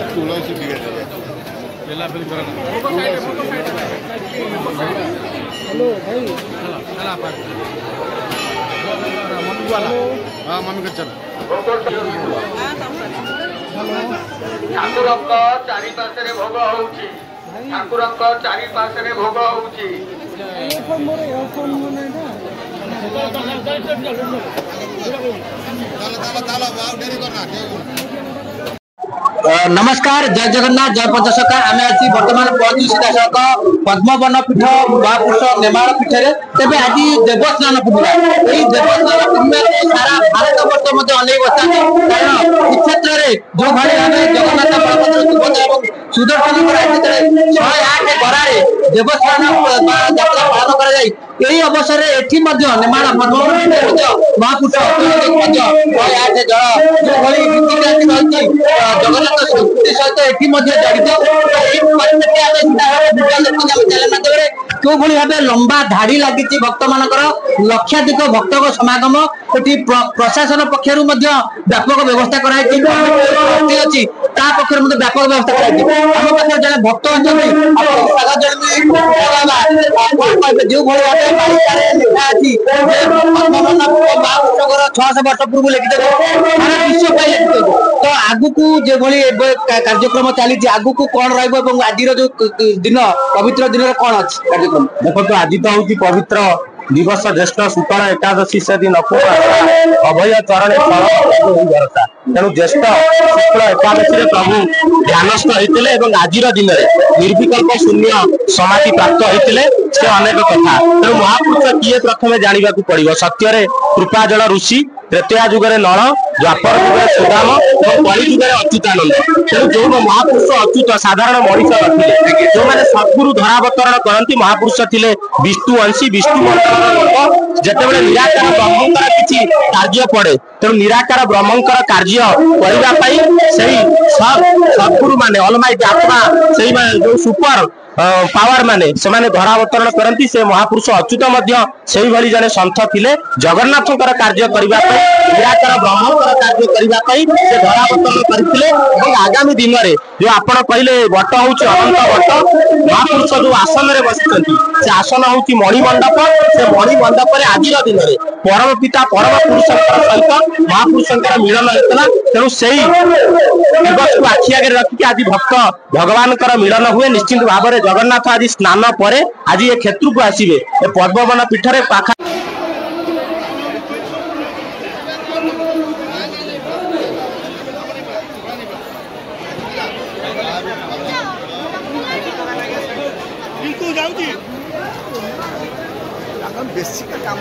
तुलसी hello भाई हाँ मन के चल ठाकुर चारिपार्श्वे भोग होउछि ठाकुर चारिपार्श्वे भोग होउछि नमस्कार जय जगन्नाथ जय पंचसखा आम आज बर्तमान पहुंची सीधासख पद्मवन पीठ महापुरुष नेमाल पीठ तेज आज देवस्नान पूर्णिमा यही देवस्नान पूर्णिमा सारा भारत वर्ष अनेक बसता कारण श्रीक्षेत्र में जो भाई भाव जगन्नाथ बलभद्र सुभद्रा और सुदर्शन 108 गरारे देवस्नान यात्रा पालन कर अवसर नेमाल पद्मवन महापुरुष 108 जल जो भाई रही जगन्नाथ संस्कृति सहित जड़ित क्यों भाव लंबा धाड़ी लगी भक्त मान लक्षाधिक भक्त समागम ये प्रशासन पक्षर व्यापक व्यवस्था कराई अच्छी पक्षर व्यापक व्यवस्था कराई पाखे जन भक्त जो भाई लिखा अच्छी महापुरुषर 600 वर्ष पूर्व लिखित सारा विश्व लिखित तो आगुक जो कार्यक्रम चली आगुक कौन रही आज जो दिन पवित्र दिन कौन अच्छी कार्यक्रम देखो आज तो हूँ पवित्र दिवस ज्येष्ठ शुक्ल एकादशी से दिन अभय चरण भरसा तेणु ज्येष्ठ शुक्ल एकादशी प्रभु ध्यानस्थ होते आज दिन में निर्विकल्प शून्य समाधि प्राप्त होते से अनेक कथा तेणु महापुरुष किए प्रथम जानवा पड़ो सत्य कृपाजल ऋषि त्रेतया जुगे नल द्वापर जुगे सुदाम और कली जुगे अच्युतानंद तेणु जो महापुरुष अच्युत साधारण मनीष नथिले जो मैंने सद्गुरु धरावतरण करती महापुरुष थे विष्णु अंशी विष्णु जिते निराकार ब्रह्मंकर किसी कार्य पड़े तेणु निराकार ब्रह्मंकर कार्य करने सद्गुरु माने अलमाइट आत्मा से जो सुपर पावर माने से धरावतरण करती से महापुरुष अच्युत से जने सन्थ थिले जगन्नाथकर कार्य करने निराकार ब्रह्मंकर कार्य करने से धरावतरण करते आगामी दिन में जो आपण कहले बट हूँ अनंत बट महापुरुष जो आसन में बसी से आसन हूँ मणिमंडप से मणिमंडप आज दिन में परम पिता परम पुरुष सहित महापुरुषर मिलन होता तेणु से दिवस को आखि आगे रखिक आज भक्त भगवान मिलन हुए निश्चिंत भाव में जगन्नाथ आज स्नान पर आज ये क्षेत्र को आसवे पद्मवन पीठरे पाखा बेसिक काम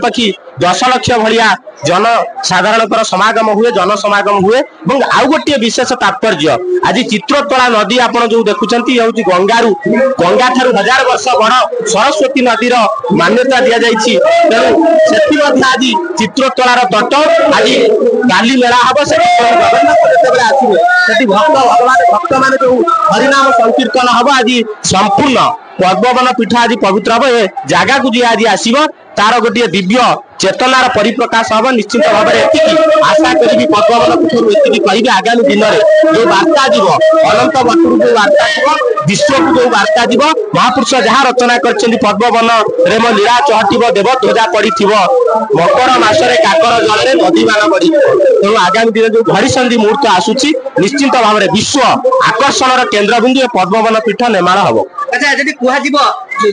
पाखी 10 लाख भाया जन साधारण समागम हुए जन समागम हुए आउ गोटे विशेष तात्पर्य आज चित्रतोला नदी आपड़ जो देखुंत गंगारू गंगा ठारू 1000 वर्ष बड़ सरस्वती नदीर मान्यता दि जाइए तेणु से आज चित्रतोलार तट आज काली मेला हम से जगन्नाथ आसवे भक्त भगवान भक्त मान जो हरिनाम संकीर्तन हम आज संपूर्ण पद्मवन पीठ आज पवित्र हम जगह को जी आज आसव तार गोटे दिव्य चेतनार परिप्रकाश हम निश्चित भाव में आशा करी पद्मवन पीठ कह आगामी दिन में जो वार्ता जीव अनंत बटू जो वार्ता जीव विश्व को जो वार्ता जीव महापुरुष जहाँ रचना कर पद्मवन रे मो लीला चहटिव देव ध्वजा पड़ी मकर मासरे काकर जल नदी मान बढ़ी तेणु आगामी दिन जो घड़ीसंधि मुहूर्त आसूची निश्चित भाव में विश्व आकर्षण केन्द्रबिंदु पद्मवन पीठ निर्माण हम अच्छा जी कह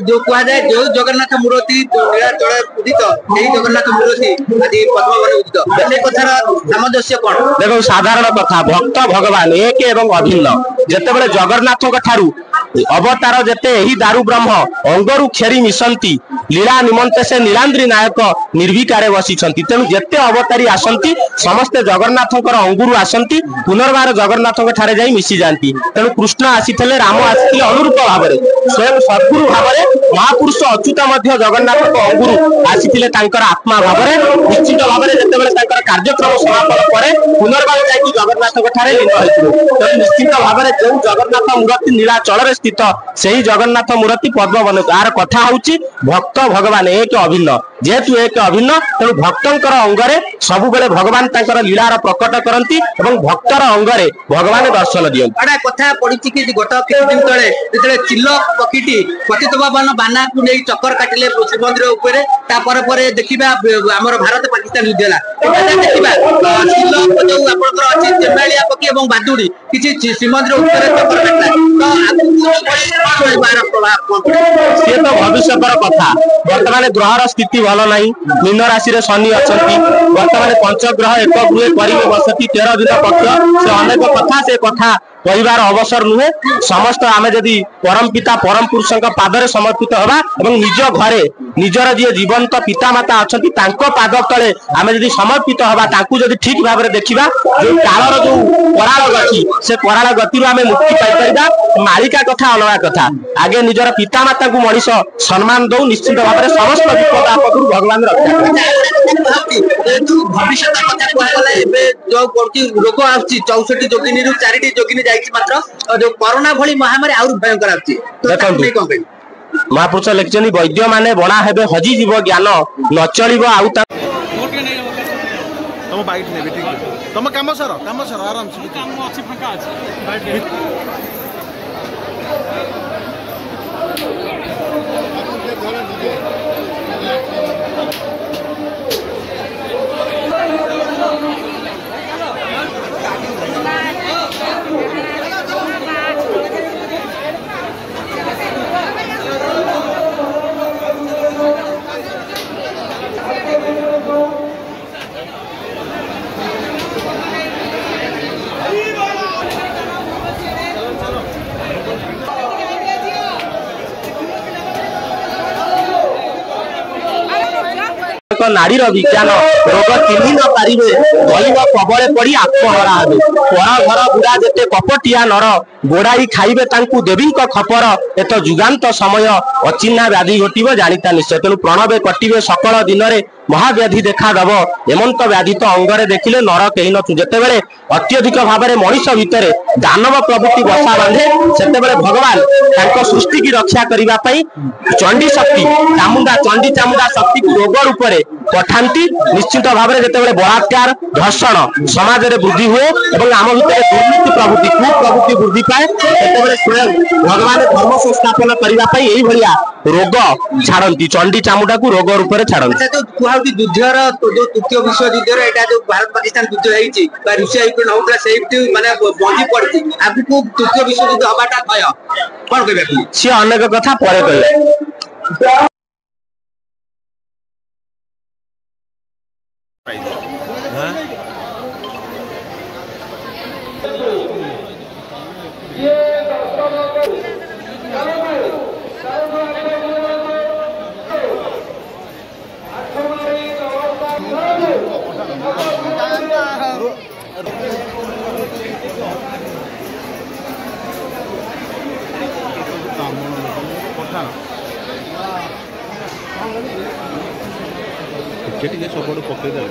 जो कहा जाए जो जगन्नाथ मूर्ति नीलाचल उदित यही जगन्नाथ मूर्ति आज पद्मवन उदित से कथार सामंजस्य कौन देखो साधारण कथा भक्त भगवान एक एवं अभिन्न जेतेबेले जगन्नाथ ठारू अवतार जेते एही दारु ब्रह्म अंगरु खेरी मिशंती लीला निमंते से नीलांद्री नायक निर्विकारे बसिछंती तेणु जेते अवतारी आसंती समस्ते जगन्नाथंकर अंगुरु आसंती पुनर्बार जगन्नाथंक ठारे जाई मिसी जानती तेणु कृष्ण आसीथिले राम आसीथिले अनुरूप भाबरे स्वयं सद्गुरु भाबरे महापुरुष अच्युत मध्य जगन्नाथक अंगुरु आसीथिले तांकर आत्मा भाबरे निश्चित भाबरे जेतेबेले तांकर कार्यक्रम समापन करे पुनर्बार जाई जगन्नाथक ठारे लीन होइथिले तेणु निश्चित भाबरे जो जगन्नाथ मूर्ति नीलाचल स्थित सही जगन्नाथ मूर्ति पद्मवन तार कथा होउची भक्त भगवान एक अभिन्न जेहेतु एक अभिन्न तेणु भक्तंकर अंगरे सबु बेले भगवान तांकर लीलार प्रकट करंती एवं भक्तर अंगरे भगवान दर्शन दियंती अड़ा कथा पड़ी कि गत किछि दिन तळे जेतले चिल्ल पकिटी पतित पावन बाना को नै चक्कर काटिले श्रीमंदिर ऊपर ता पर देखिबा हमर भारत पाकिस्तान युद्ध हला एटा देखिबा चिल्ल जो आपनकर अछि जेमालिया पकी एवं बादुडी किछि श्रीमंदिर ऊपर चक्कर काटला तो आगु से तो भविष्यतर कथा वर्तमान ग्रहर स्थिति भल नहीं मीन राशि रे शनि अछंती वर्तमान पंचग्रह एक गृहे करिवे बसती 13 दिन पक्ष से अनेक कथा से कथा परिवार अवसर नुहे समस्त आमे जदि परम पिता परम पुरुषक पादरे समर्पित होबा एवं निज घरे निजर जे जीवंत पिता माता अछंती तांको पाद तळे आमे जदि समर्पित होबा तांकु जदि ठीक भाबरे देखिबा जो कालर जो कराल गति से कराल गति आमे मुक्ति पाई परिबा मालिका कथा अलगा कथा आगे निजर पिता माता को मनीष सम्मान दो निश्चित भाबरे समस्त विपद आपदु भगवान रक्षा करे भविष्य कथा कहला एबे जो पड़ती रोग आछि 64 जोगिनी रु 4टी जोगिनी जाइछि जो कोरोना भली महामारी और भयंकर आछि महापुरुष लेखिछनी वैद्य माने बणा हेबे हजी जीव ज्ञान न चलिबो आउ तुम बाइट नेबे ठीक तुम काम सर आराम से काम अछि फाका अछि नाड़ी विज्ञान रोग चिन्ह न पारे गरीब प्रबले पड़ी आत्महरा हे पर घर बुढ़ा जेते कपटिया नर गोड़ाई खाइबे तांकु देवी खपर एत जुगांत समय अचिन्हा व्याधि घटव जाता निश्चय तेणु प्रणवे कटिबे सकल दिन में महाव्याधि देखा दब एमंत व्याधि तो अंगरे देखिले नर कही नु जेतेबेले अत्यधिक भाव में मनीष भितर दानव प्रवृत्ति बसा बांधे सेतेबेले भगवान तांको सृष्टि की रक्षा करिबा पई चंडी शक्ति चंडी चामुंडा शक्ति को रोग रूप में पठांती निश्चित भाव में जेतेबेले बलात्कार धर्षण समाज में वृद्धि हुए और आम भितर दुर्नीति प्रवृत्ति कुप्रवृत्ति वृद्धि पाए सेतेबेले स्वयं भगवान धर्म संस्थापन करने यही भाया रोग छाड़ती चंडी चामुंडा को रोग रूप में छाड़ती युद्धर जो तृतीय विश्व युद्धर एटा जो भारत पाकिस्तान युद्ध होईची बा रूसिया यूक्रेन होउतला सेही माने बंधी पड़ती आगु को तृतीय विश्व युद्ध हबाटा भय कोन कहबे से अनेक कथा परे कहले ଟିକେ ସବୁଆଡୁ ପକେଇଦେବେ